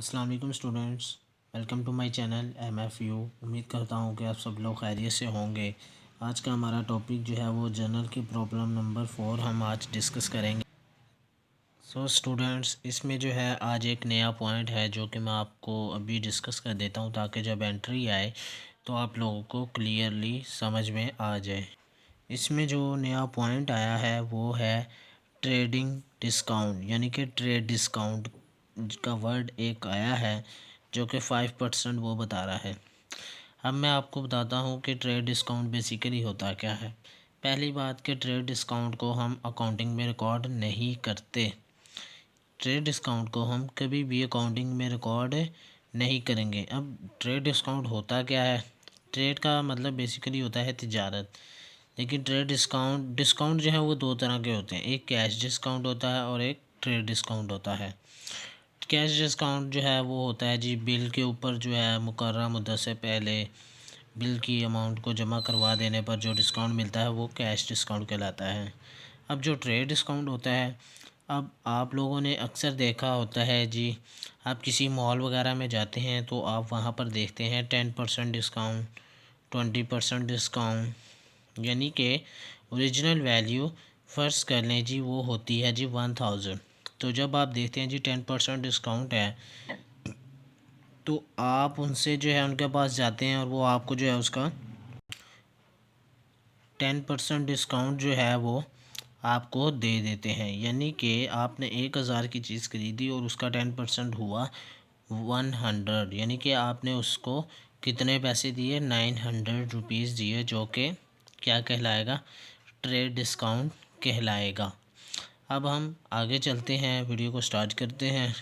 अस्सलाम वालेकुम students, welcome to my channel MFU। उम्मीद करता हूँ कि आप सब लोग खैरियत से होंगे। आज का हमारा टॉपिक जो है वो जनरल की प्रॉब्लम नंबर 4 हम आज डिस्कस करेंगे। स्टूडेंट्स, इसमें जो है आज एक नया पॉइंट है जो कि मैं आपको अभी डिस्कस कर देता हूँ ताकि जब एंट्री आए तो आप लोगों को क्लियरली समझ में आ जाए। इसमें जो नया पॉइंट आया है वो है ट्रेडिंग डिस्काउंट, यानी कि ट्रेड डिस्काउंट का वर्ड एक आया है जो कि 5% वो बता रहा है। अब मैं आपको बताता हूँ कि ट्रेड डिस्काउंट बेसिकली होता क्या है। पहली बात कि ट्रेड डिस्काउंट को हम अकाउंटिंग में रिकॉर्ड नहीं करते। ट्रेड डिस्काउंट को हम कभी भी अकाउंटिंग में रिकॉर्ड नहीं करेंगे। अब ट्रेड डिस्काउंट होता क्या है? ट्रेड का मतलब बेसिकली होता है तिजारत। लेकिन ट्रेड डिस्काउंट डिस्काउंट जो है वो दो तरह के होते हैं, एक कैश डिस्काउंट होता है और एक ट्रेड डिस्काउंट होता है। कैश डिस्काउंट जो है वो होता है जी, बिल के ऊपर जो है मुकर्रर मुद्दत से पहले बिल की अमाउंट को जमा करवा देने पर जो डिस्काउंट मिलता है वो कैश डिस्काउंट कहलाता है। अब जो ट्रेड डिस्काउंट होता है, अब आप लोगों ने अक्सर देखा होता है जी, आप किसी मॉल वगैरह में जाते हैं तो आप वहाँ पर देखते हैं 10% डिस्काउंट, 20% डिस्काउंट, यानी कि ओरिजिनल वैल्यू फ़र्ज़ कर लें जी वो होती है जी 1000। तो जब आप देखते हैं जी 10% डिस्काउंट है तो आप उनसे जो है उनके पास जाते हैं और वो आपको जो है उसका 10% डिस्काउंट जो है वो आपको दे देते हैं। यानी कि आपने 1000 की चीज़ खरीदी और उसका 10% हुआ 100, यानी कि आपने उसको कितने पैसे दिए? 900 रुपीज़ दिए, जो कि क्या कहलाएगा? ट्रेड डिस्काउंट कहलाएगा। अब हम आगे चलते हैं, वीडियो को स्टार्ट करते हैं।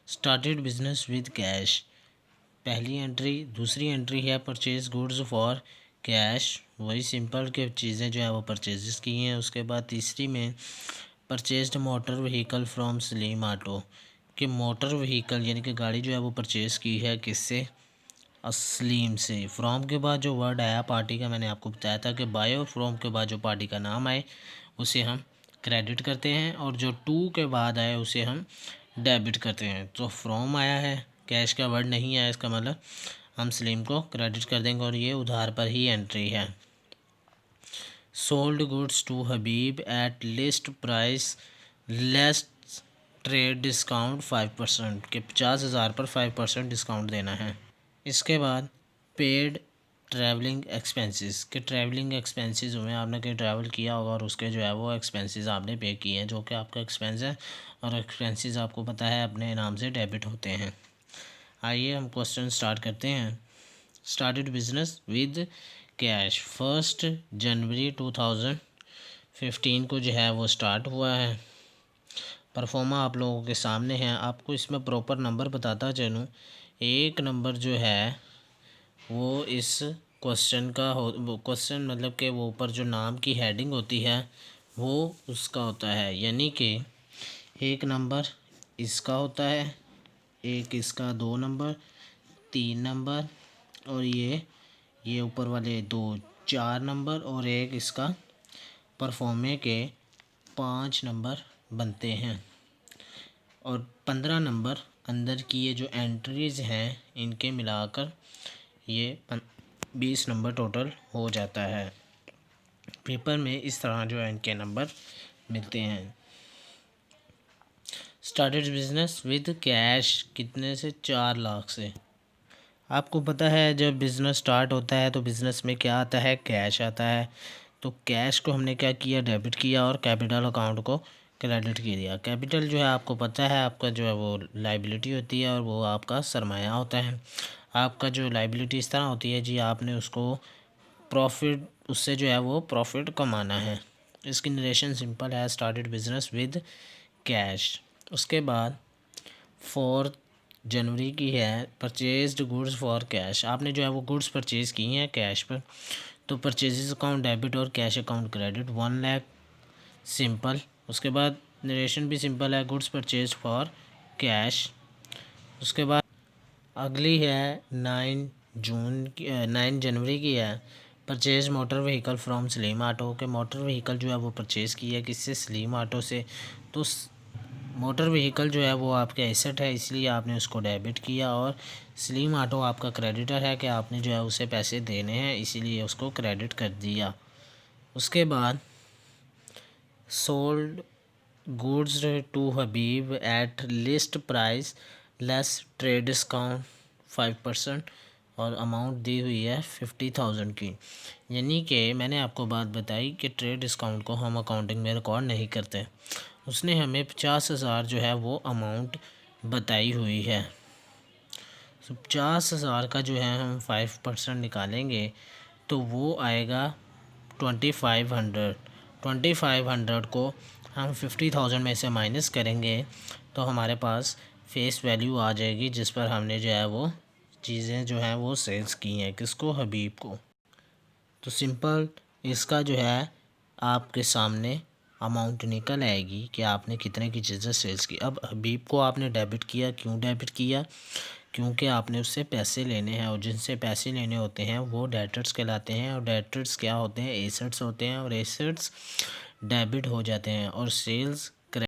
स्टार्टेड बिजनेस विद कैश, पहली एंट्री। दूसरी एंट्री है परचेज गुड्स फॉर कैश, वही सिंपल के चीज़ें जो है वो परचेजेस की हैं। उसके बाद तीसरी में purchased motor vehicle from Salim auto, कि मोटर व्हीकल यानी कि गाड़ी जो है वो परचेज़ की है किससे? असलीम से। फ्रॉम के बाद जो वर्ड आया पार्टी का, मैंने आपको बताया था कि बाय और फ्रॉम के बाद जो पार्टी का नाम आए उसे हम क्रेडिट करते हैं और जो टू के बाद आए उसे हम डेबिट करते हैं। तो फ्रॉम आया है, कैश का वर्ड नहीं आया, इसका मतलब हम सलीम को क्रेडिट कर देंगे और ये उधार पर ही एंट्री है। Sold goods to Habib at list price less trade discount 5%, के 50,000 पर 5% डिस्काउंट देना है। इसके बाद पेड ट्रैवलिंग एक्सपेंसेस, के ट्रैवलिंग एक्सपेंसेस हुए, आपने कहीं ट्रैवल किया होगा और उसके जो है वो एक्सपेंसेस आपने पे किए हैं, जो कि आपका एक्सपेंस है और एक्सपेंसेस आपको पता है अपने नाम से डेबिट होते हैं। आइए हम क्वेश्चन स्टार्ट करते हैं। स्टार्टेड बिजनेस विद कैश, 1 जनवरी 2015 को जो है वो स्टार्ट हुआ है। परफॉर्मा आप लोगों के सामने है। आपको इसमें प्रॉपर नंबर बताता चलूँ, एक नंबर जो है वो इस क्वेश्चन का हो, क्वेश्चन मतलब कि वो ऊपर जो नाम की हेडिंग होती है वो उसका होता है, यानी कि एक नंबर इसका होता है, एक इसका 2 नंबर, 3 नंबर, और ये ऊपर वाले 2 4 नंबर, और एक इसका परफॉर्मे के 5 नंबर बनते हैं। और 15 नंबर अंदर की ये जो एंट्रीज़ हैं इनके मिलाकर ये 20 नंबर टोटल हो जाता है। पेपर में इस तरह जो है इनके नंबर मिलते हैं। स्टार्टेड बिजनेस विद कैश, कितने से? 4 लाख से। आपको पता है जब बिज़नेस स्टार्ट होता है तो बिज़नेस में क्या आता है? कैश आता है। तो कैश को हमने क्या किया? डेबिट किया और कैपिटल अकाउंट को क्रेडिट कर दिया। कैपिटल जो है आपको पता है आपका जो है वो लाइबिलिटी होती है और वो आपका सरमाया होता है। आपका जो लाइबिलिटी इस तरह होती है जी, आपने उसको प्रॉफिट, उससे जो है वो प्रॉफिट कमाना है। इसकी नरेशन सिंपल है, स्टार्टेड बिजनेस विद कैश। उसके बाद 4 जनवरी की है, परचेज्ड गुड्स फॉर कैश, आपने जो है वो गुड्स परचेज़ की हैं कैश पर। तो परचेजेस अकाउंट डेबिट और cash account credit, 1 lakh, simple. उसके बाद नरेशन भी सिंपल है, गुड्स परचेज फॉर कैश। उसके बाद अगली है 9 जनवरी की है, purchase motor vehicle from Salim auto, के मोटर व्हीकल जो है वो परचेज़ की है किससे? सलीम ऑटो से। तो मोटर व्हीकल जो है वो आपका एसेट है, इसलिए आपने उसको डेबिट किया। और सलीम ऑटो आपका क्रेडिटर है कि आपने जो है उसे पैसे देने हैं, इसीलिए उसको क्रेडिट कर दिया। उसके बाद sold goods to Habib at list price less trade discount 5%, और अमाउंट दी हुई है 50,000 की। यानी कि मैंने आपको बात बताई कि ट्रेड डिस्काउंट को हम अकाउंटिंग में रिकॉर्ड नहीं करते। उसने हमें 50,000 जो है वो अमाउंट बताई हुई है। तो 50,000 का जो है हम 5% निकालेंगे तो वो आएगा 2500। 2500 को हम 50,000 में से माइनस करेंगे तो हमारे पास फेस वैल्यू आ जाएगी, जिस पर हमने जो है वो चीज़ें जो हैं वो सेल्स की हैं। किसको? हबीब को। तो सिंपल इसका जो है आपके सामने अमाउंट निकल आएगी कि आपने कितने की चीज़ें सेल्स की। अब हबीब को आपने डेबिट किया, क्यों डेबिट किया? क्योंकि आपने उससे पैसे लेने हैं, और जिनसे पैसे लेने होते हैं वो डेटर्स कहलाते हैं। और डेटर्स क्या होते हैं? एसेट्स होते हैं, और एसेट्स डेबिट हो जाते हैं। और सेल्स